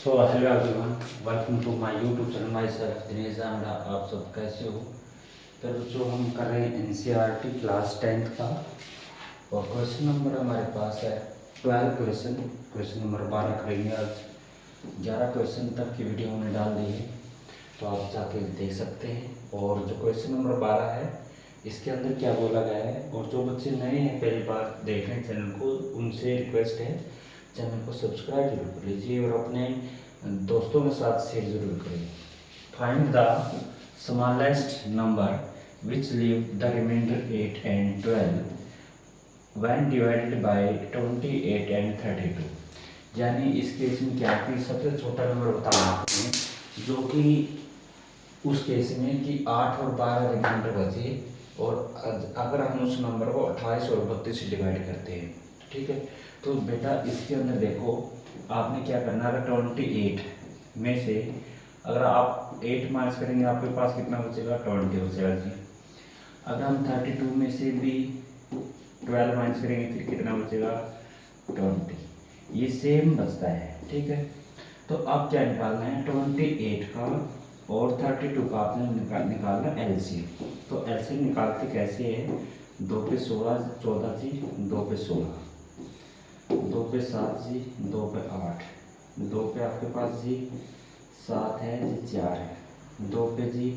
So hello everyone, welcome to my YouTube channel. My self Dinesh Jamda. आप सब कैसे हो? तो जो हम कर रहे हैं एनसीईआरटी क्लास 10th का, और क्वेश्चन नंबर हमारे पास है 12 क्वेश्चन नंबर 12 करेंगे आज। 11 क्वेश्चन तक की वीडियो हमने डाल दी है, तो आप जाके देख सकते हैं। और जो क्वेश्चन नंबर 12 है, इसके अंदर क्या बोला गया है, और जो बच्चे नए हैं पहली बार देख रहे हैं चैनल को, उनसे रिक्वेस्ट है चैनल को सब्सक्राइब जरूर कर लीजिए और अपने दोस्तों के साथ शेयर जरूर करें। Find the smallest number which leave the remainder 8 and 12 when divided by 28 and 32। यानी इस केस में क्या है कि सबसे छोटा नंबर बताना है, जो कि उस केस में कि 8 और 12 रिमाइंडर बचे, और अगर हम उस नंबर को 28 और 32 से डिवाइड करते हैं, ठीक है। तो बेटा इसके अंदर देखो, आपने क्या करना है, 28 में से अगर आप 8 माइनस करेंगे आपके पास कितना बचेगा, 20 बचेगा जी। अगर हम 32 में से भी 12 माइनस करेंगे फिर कितना बचेगा, 20। ये सेम बचता है, ठीक है। तो अब क्या निकालना है, 28 का और 32 का आपने निकालना एलसीएम। तो एलसीएम निकालते कैसे है, 2 पे 16 14 जी, 2 पे 16, 2 पे 7 जी, 2 पे 8, 2 पे आपके पास जी 7 है जी, 4 है, 2 पे जी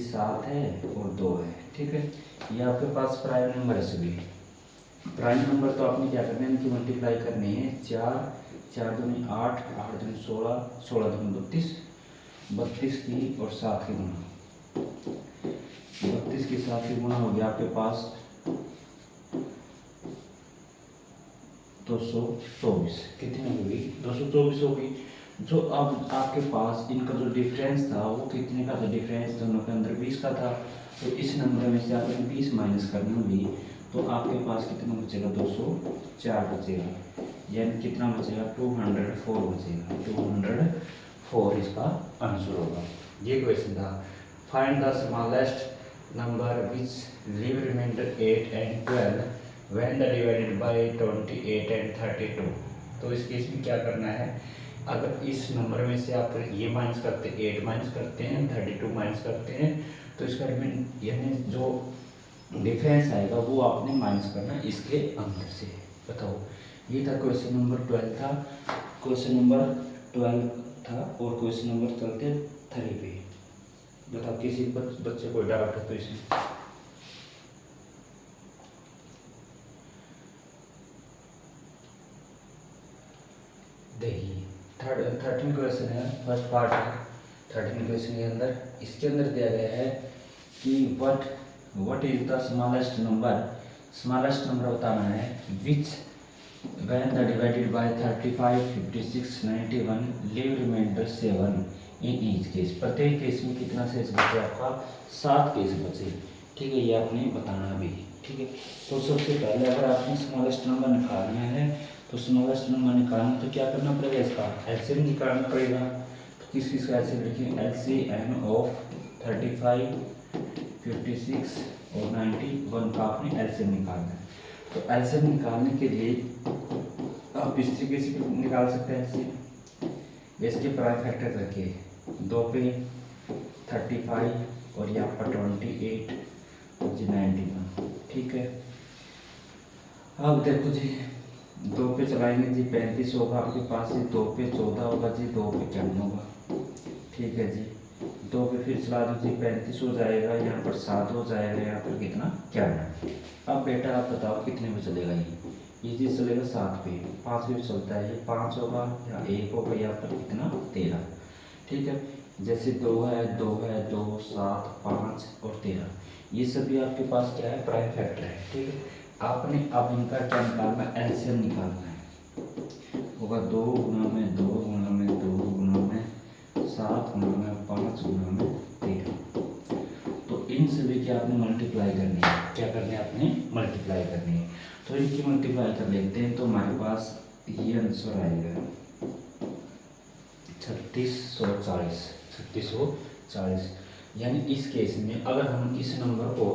7 है और 2 है, ठीक है। ये आपके पास प्राइम नंबर है सभी। प्राइम नंबर तो आपने क्या करना है, इनकी मल्टीप्लाई करनी है। 4 दूनी 8, 8 दूनी 16, 16 दूनी 32, 32 की और 7 की गुना, 32 की 7 की गुना हो गया आपके पास 224। कितनी होगी, 224 होगी। जो अब आपके पास इनका जो डिफरेंस था वो कितने का था, डिफरेंस दोनों के अंदर 20 का था। तो इस नंबर में से आपने 20 माइनस करनी होगी, तो आपके पास कितना बचेगा, 204 बचेगा। यानी कितना बचेगा, 204 बचेगा, 204 इसका आंसर होगा। ये क्वेश्चन था। Find the smallest number which leave remainder 8 and 12 when the divided by 28 and 32। तो इस केस में क्या करना है, अगर इस नंबर में से आप ये माइनस करते हैं, 8 माइनस करते हैं, 32 माइनस करते हैं, तो इसका यानी जो डिफरेंस आएगा वो आपने माइनस करना इसके अंदर से। बताओ, ये था क्वेश्चन नंबर 12 था, क्वेश्चन नंबर 12 था, और क्वेश्चन नंबर चलते 3 पे। बताओ किसी बच्चे को डाउट है तो इसमें देखिए। 13 क्वेश्चन है, फर्स्ट पार्ट है 13 क्वेश्चन के अंदर। इसके अंदर दिया गया है कि what is the smallest number बताना है विच when the divided by 35 56 91 leave remainder 7 in each case. प्रत्येक केस में कितना शेष बचे, आपका 7 केस बचे, ठीक है। ये आपने बताना अभी, ठीक है। तो सबसे पहले अगर आपने स्मॉलेस्ट नंबर निकालना है, तो स्मॉलेस्ट नंबर निकालना तो क्या करना पड़ेगा, इसका एलसीएम निकालना पड़ेगा। तो किस का एलसीएम लिखेंगे, एलसीएम ऑफ 35 56 और 91 का आपने एलसीएम निकालना है। तो एलसीएम निकालने के लिए आप इस तरीके से निकाल सकते हैं एलसीएम। इसके प्राइम फैक्टर रखिए, 2 पे 35 और यहाँ पर 28 और जी 91, ठीक है। अब देखो जी, 2 पे चलाएंगे जी 35 होगा आपके पास, जी 2 पे 14 होगा जी, 2 पे 51 होगा, ठीक है जी। 2 पे फिर चला दो जी 35 हो जाएगा, यहाँ पर 7 हो जाएगा, यहाँ पर कितना 51। अब बेटा आप बताओ कितने में चलेगा ये चीज़ चलेगा 7 पे, 5 पे चलता है, ये 5 होगा या 1 होगा, यहाँ पर कितना 13, ठीक है। जैसे 2 है 2 है 2 7 5 और 13, ये सभी आपके पास क्या है, प्राइम फैक्टर है, ठीक है। आपने अब इनका क्या निकालना, एलसीएम निकालना है। होगा 2 गुना में 2 गुना में 2 गुना में 7 गुना में 5 गुना में 13। तो इन सभी की आपने मल्टीप्लाई करनी है। क्या करनी है, आपने मल्टीप्लाई करनी है। तो इनकी मल्टीप्लाई कर लेते हैं, तो हमारे पास ये आंसर आएगा 3640। यानी इस केस में अगर हम इस नंबर को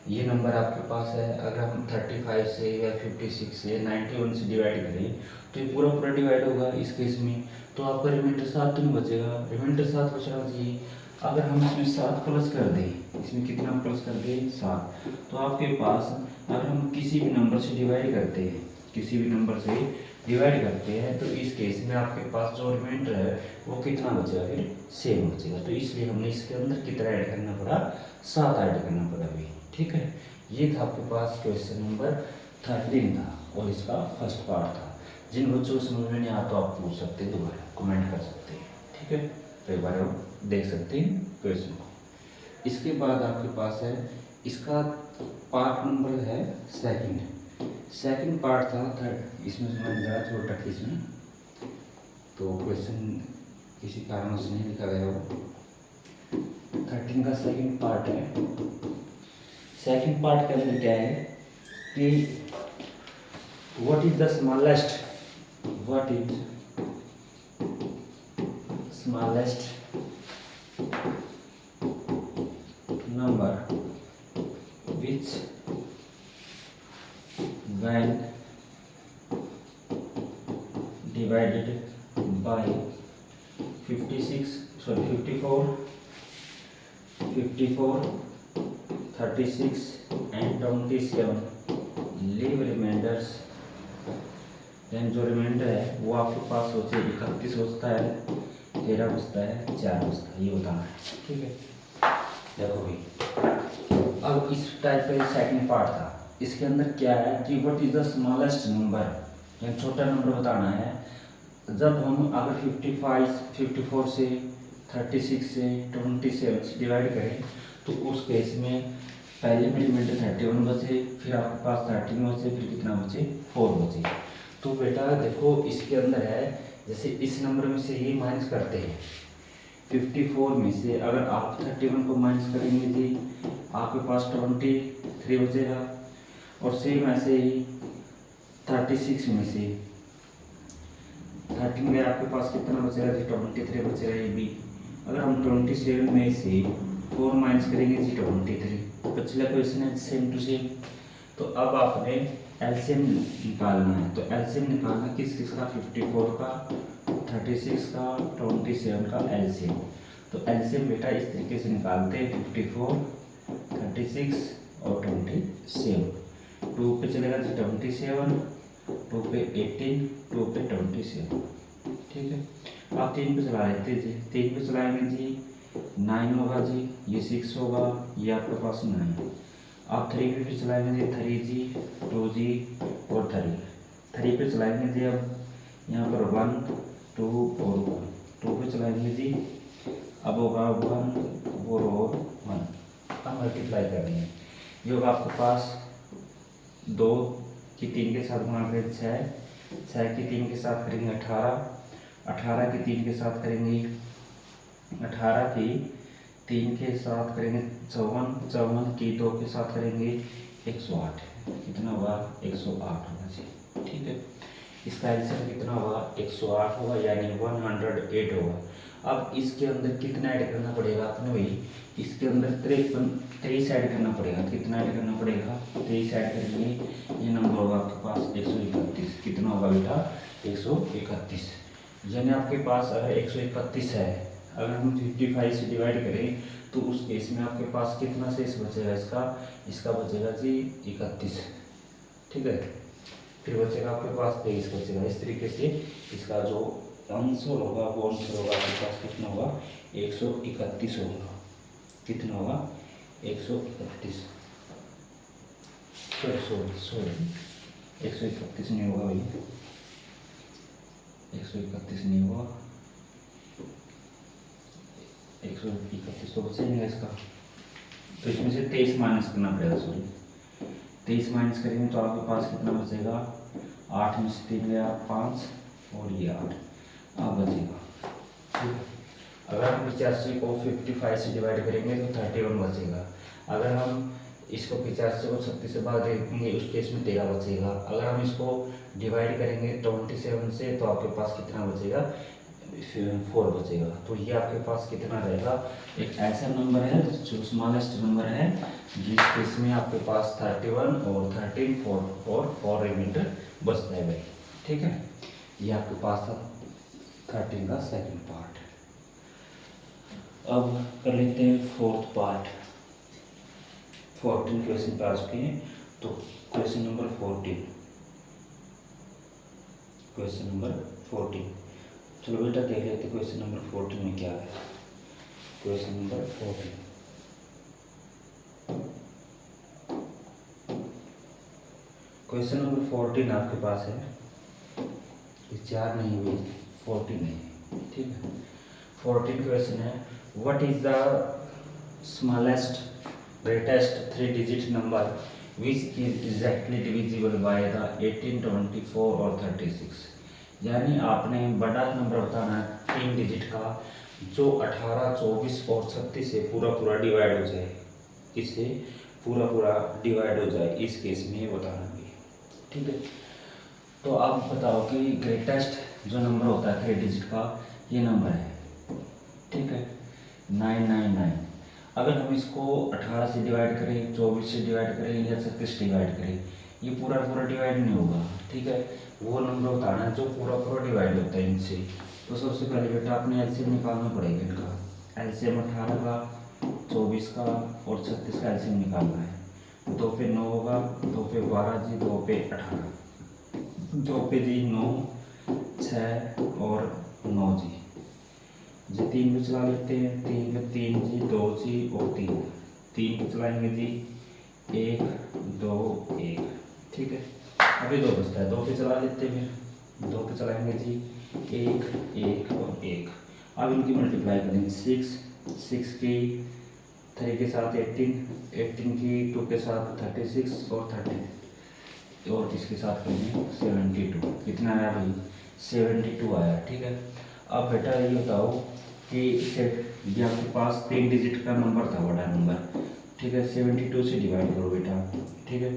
ये नंबर आपके पास है, अगर हम 35 से या 56 से 91 से डिवाइड करें तो ये पूरा पूरा डिवाइड होगा इस केस में, तो आपका रिमाइंडर 7 तो नहीं बचेगा, रिमाइंडर 7 बचना चाहिए। अगर हम इसमें 7 प्लस कर दें, इसमें कितना प्लस कर दें 7, तो आपके पास अगर हम किसी भी नंबर से डिवाइड करते हैं, किसी भी नंबर से डिवाइड करते हैं, तो इस केस में आपके पास जो रिमाइंडर है वो कितना बचेगा, फिर सेम बचेगा। तो इसलिए हमने इसके अंदर कितना ऐड करना पड़ा, 7 ऐड करना पड़ा भी। ठीक है, ये था आपके पास क्वेश्चन नंबर 13 था और इसका फर्स्ट पार्ट था। जिन बच्चों को समझ में नहीं आता तो आप पूछ सकते हैं, दोबारा कमेंट कर सकते हैं। ठीक है, तो एक बार आप देख सकते हैं क्वेश्चन को। इसके बाद आपके पास है इसका पार्ट नंबर है सेकंड पार्ट था थर्ड, इसमें से मैंने ज़रा छोटा था इसमें, तो क्वेश्चन किसी कारण से नहीं लिखा गया हो। 13 का सेकंड पार्ट है। सेकंड पार्ट के अंदर क्या है कि what is the smallest number which when divided by 54, 36 and 27 leave remainders, then जो रिमाइंडर है वो आपके पास होते 31 बचता है, 13 बचता है, 4 बचता है, ये बताना है। ठीक है, देखो भाई अब इस टाइप का सेकंड पार्ट था, इसके अंदर क्या है कि what is the smallest number, यानी छोटा नंबर बताना है। जब हम अगर 54 से 36 से 27 से डिवाइड करें तो उस केस में पहले में रिमाइंडर 31 बचे, फिर आपके पास 13 बचे, फिर कितना बचे 4 बचे। तो बेटा देखो इसके अंदर है, जैसे इस नंबर में से ये माइनस करते हैं, 54 में से अगर आप 31 को माइनस करेंगे जी आपके पास 23 बचेगा, और सेम ऐसे ही 36 में से 13 में आपके पास कितना बचेगा जी 23 बचेगा ये भी। अगर हम 27 में से 4 माइनस करेंगे जी 23, पिछला क्वेश्चन है सेम टू सेम। तो अब आपने एलसीएम निकालना है, तो एलसीएम निकालना किस किस का, 54 का, 36 का, 27 का एलसीएम। तो एलसीएम बेटा इस तरीके से निकालते हैं 54, 36 और 27। 2 पे चलेगा जी 27, 2 पे 18, 2 पे 27। ठीक है, आप 3 पे चला लेते जी, 3 पे चलाएंगे जी 9 होगा जी, ये 6 होगा, ये आपके पास 9। आप 3 पे फिर चलाएंगे जी 3 जी, 2 जी और 3 पे चलाएंगे जी, अब यहाँ पर 1, 2 और 1, 2 पे चलाएंगे जी, अब होगा 1 और 1, अब मल्टीप्लाई करेंगे, ये होगा आपके पास 2 की 3 के साथ गुणा करेंगे 6 की 3 के साथ करेंगे 18 की 3 के साथ करेंगे 18 की 3 के साथ करेंगे 54 की 2 के साथ करेंगे 108, कितना होगा 108 होगा जी। ठीक है, इसका आंसर कितना होगा 108 होगा, यानी 108 होगा। अब इसके अंदर कितना ऐड करना पड़ेगा आपने भाई, इसके अंदर 23 ऐड करना पड़ेगा। कितना ऐड करना पड़ेगा, 23 ऐड करेंगे, ये नंबर होगा आपके पास 131। कितना होगा बेटा 131, यानी आपके पास अगर 131 है, अगर हम 55 से डिवाइड करें तो उस केस में आपके पास कितना शेष बचेगा, इसका बचेगा जी 31। ठीक है, फिर बचेगा आपके पास 23 बचेगा। इस तरीके से इसका जो आंसर होगा वो आंसर होगा आपके पास कितना होगा 131 होगा। कितना होगा 131, सॉरी 131 नहीं होगा भाई, 131 नहीं होगा, 131 तो बचे नहीं इसका, तो इसमें से 23 माइनस करना पड़ेगा, सॉरी 23 माइनस करेंगे तो आपके पास कितना बचेगा, 8 में से 3 गया 5 और ये 8 अब बचेगा। ठीक है, अगर हम 85 को 55 से डिवाइड करेंगे तो 31 बचेगा। अगर हम इसको 85 को 36 से भाग देंगे उस केस में 13 बचेगा। अगर हम इसको डिवाइड करेंगे 27 से तो आपके पास कितना बचेगा 4 बचेगा। तो ये आपके पास कितना रहेगा, एक ऐसा नंबर है जो स्मॉलेस्ट नंबर है जिस केस में आपके पास 31 और 13 4 और 4 रिमाइंडर बचता है भाई। ठीक है, ये आपके पास था 13 का सेकंड पार्ट। अब कर लेते हैं फोर्थ पार्ट। 14 क्वेश्चन पे आ चुके हैं, तो क्वेश्चन नंबर 14, क्वेश्चन नंबर 14। चलो बेटा देख लेते क्वेश्चन नंबर 14 में क्या है। क्वेश्चन नंबर 14, क्वेश्चन नंबर 14 आपके पास है, 4 नहीं हुई, 14 है। ठीक है, 14 क्वेश्चन है, what is the smallest greatest 3 digit number which is exactly divisible by the 18, 24 और 36। यानी आपने बड़ा नंबर बताना है 3 डिजिट का जो 18, 24 और 36 से पूरा पूरा डिवाइड हो जाए, इससे पूरा पूरा डिवाइड हो जाए, इस केस में ये बताना भी। ठीक है, तो आप बताओ कि ग्रेटेस्ट जो नंबर होता है 3 डिजिट का, ये नंबर है। ठीक है, 999। अगर हम इसको 18 से डिवाइड करें, 24 से डिवाइड करें या 36 डिवाइड करें, ये पूरा पूरा डिवाइड नहीं होगा। ठीक है, वो नंबर बताना है जो पूरा पूरा डिवाइड होता है इनसे। तो सबसे पहले बेटा आपने एलसीएम निकालना पड़ेगा इनका। एलसीएम 18 का, 24 का और 36 का एलसीएम निकालना है। 2 पे 9 होगा, 2 पे 12 जी, 2 पे 18, 2 पे जी 9, 6 और 9 जी। 3 पे चला लेते हैं, 3 पे 3 जी, 2 जी और 3 पे चलाएंगे जी 1, 2, 1। ठीक है, अभी 2 बचता है, 2 पे चला लेते हैं, फिर 2 पे चलाएंगे जी 1, 1 और 1। अब इनकी मल्टीप्लाई करेंगे, 6 की 3 के साथ 18 की 2 के साथ 36 और 30 और इसके साथ करेंगे 72। कितना आया भाई, 72 आया। ठीक है, अब बेटा ये बताओ कि ये आपके पास 3 डिजिट का नंबर था, बड़ा नंबर। ठीक है, 72 से डिवाइड करो बेटा। ठीक है,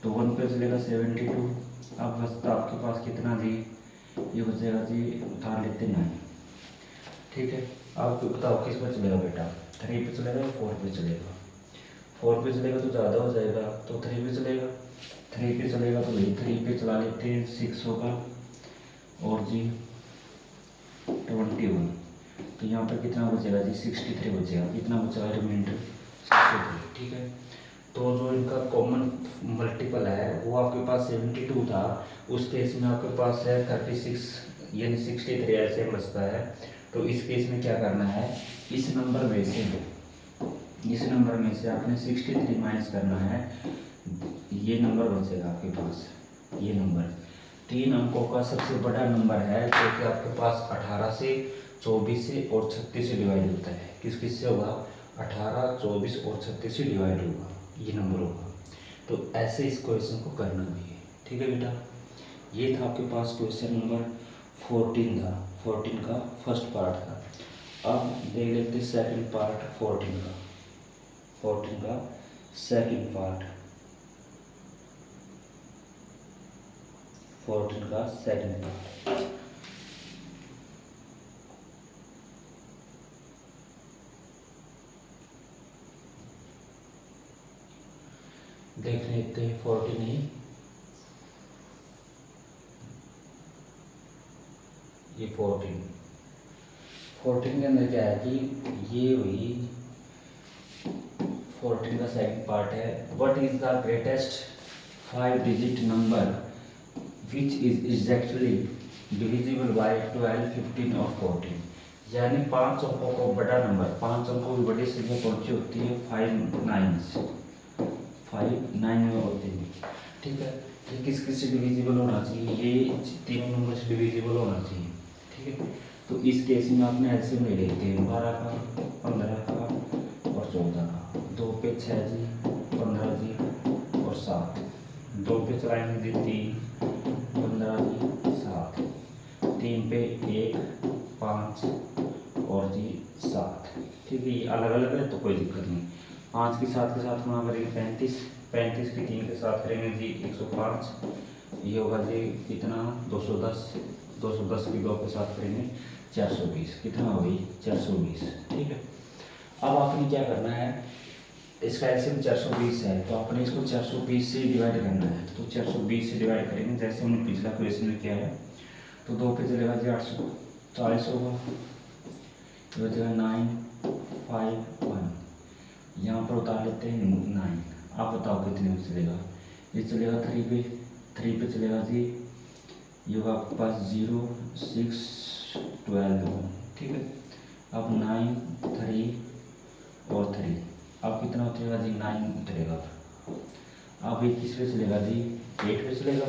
तो 1 पे चलेगा 72। अब बचता आपके पास कितना जी, ये बचेगा जी, उतार लेते 9। ठीक है, आप बताओ किस पे चलेगा बेटा, 3 पे चलेगा या 4 पे चलेगा। 4 पे चलेगा तो ज़्यादा हो जाएगा, तो 3 पे चलेगा। 3 पे चलेगा तो भाई 3 पे चला लेते हैं, 6 होगा और जी 21। तो यहाँ पर कितना बचेगा जी, 63 बचेगा। कितना बचेगा रिमाइंडर, 63। ठीक है, तो जो इनका कॉमन मल्टीपल है वो आपके पास 72 था, उस केस में आपके पास है 36 यानी 63 ऐसे बचता है। तो इस केस में क्या करना है, इस नंबर में से आपने 63 माइनस करना है, ये नंबर बचेगा आपके पास। ये नंबर 3 अंकों का सबसे बड़ा नंबर है जो कि आपके पास 18 से 24 से और 36 से डिवाइड होता है। किस किस से होगा, 18, 24 और 36 से डिवाइड होगा, ये नंबर होगा। तो ऐसे इस क्वेश्चन को करना भी है। ठीक है बेटा, ये था आपके पास क्वेश्चन नंबर 14 था, 14 का फर्स्ट पार्ट था। अब देख लेते सेकंड पार्ट 14 का, 14 का सेकंड पार्ट, 14 का सेकंड पार्ट। देख लेते हैं 14 ही, ये 14 के अंदर क्या है कि ये हुई 14 का सेकंड पार्ट है, what is the greatest 5 digit number which is exactly divisible by 12, 15 और 14। यानी 5 अंकों को बड़ा नंबर, 5 अंकों की बड़ी संख्या कौन सी होती है, 5 9 में होती है। ठीक है, ये किस किस से डिविजिबल होना चाहिए, ये तीनों नंबर से डिविजिबल होना चाहिए। ठीक है, तो इस केस में आपने एलसीएम ले लेते हैं, 12 का, 15 का और 14 का। 2 पे 6 जी, 15 जी और 7। 2 पे चलाएंगे जी 3, 15 जी 7। 3 पे 1, 5 और जी 7। ठीक है, ये अलग अलग है तो कोई दिक्कत नहीं। 5 की 7 के साथ गुणा करेंगे 35, 35 की 3 के साथ करेंगे जी 105। ये होगा जी कितना, 210। 210 की 2 के साथ करेंगे 420, कितना हो गई 420। ठीक है, अब आपने क्या करना है, इसका एलसीएम 420 है तो आपने इसको 420 से डिवाइड करना है। तो 420 से डिवाइड करेंगे जैसे हमने पिछला क्वेश्चन में किया है। तो 2 पे चलेगा जी 840 होगा, ये बचेगा 951, यहाँ पर उतार लेते हैं 9। आप बताओ कितने में चलेगा, ये चलेगा 3 पे, 3 पे चलेगा जी, ये होगा आपके पास 0 6 12। ठीक है, अब 9 3 और 3, अब कितना उतरेगा जी 9 उतरेगा। अब ये किस पे चलेगा जी 8 पे चलेगा,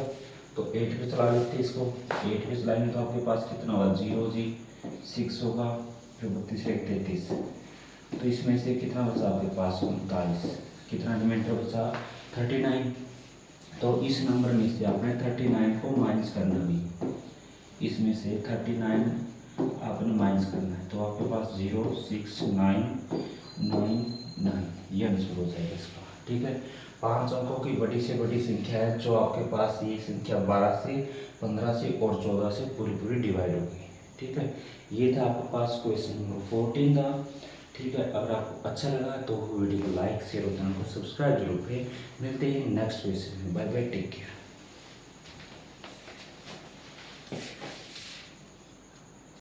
तो 8 पे चला लेते हैं इसको। 8 पे चलाएंगे तो आपके पास कितना होगा 0 जी 6 होगा, फिर 32 एक 33, तो इसमें से कितना बचा आपके पास 39, कितना रिमाइंडर बचा 39। तो इस नंबर में से आपने 39 को माइनस करना भी, इसमें से 39 आपने माइनस करना है, तो आपके पास 0 6 9 9 9 ये आंसर हो जाएगा इसका। ठीक है, 5 अंकों की बड़ी से बड़ी संख्या है जो आपके पास, ये संख्या 12 से 15 से और 14 से पूरी पूरी डिवाइड होगी। ठीक है, ये था आपके पास क्वेश्चन नंबर 14 था। ठीक है, अगर आपको अच्छा लगा तो वीडियो को लाइक शेयर और चैनल को सब्सक्राइब जरूर करें। मिलते हैं नेक्स्ट क्वेश्चन में, बाय बाय, टेक केयर।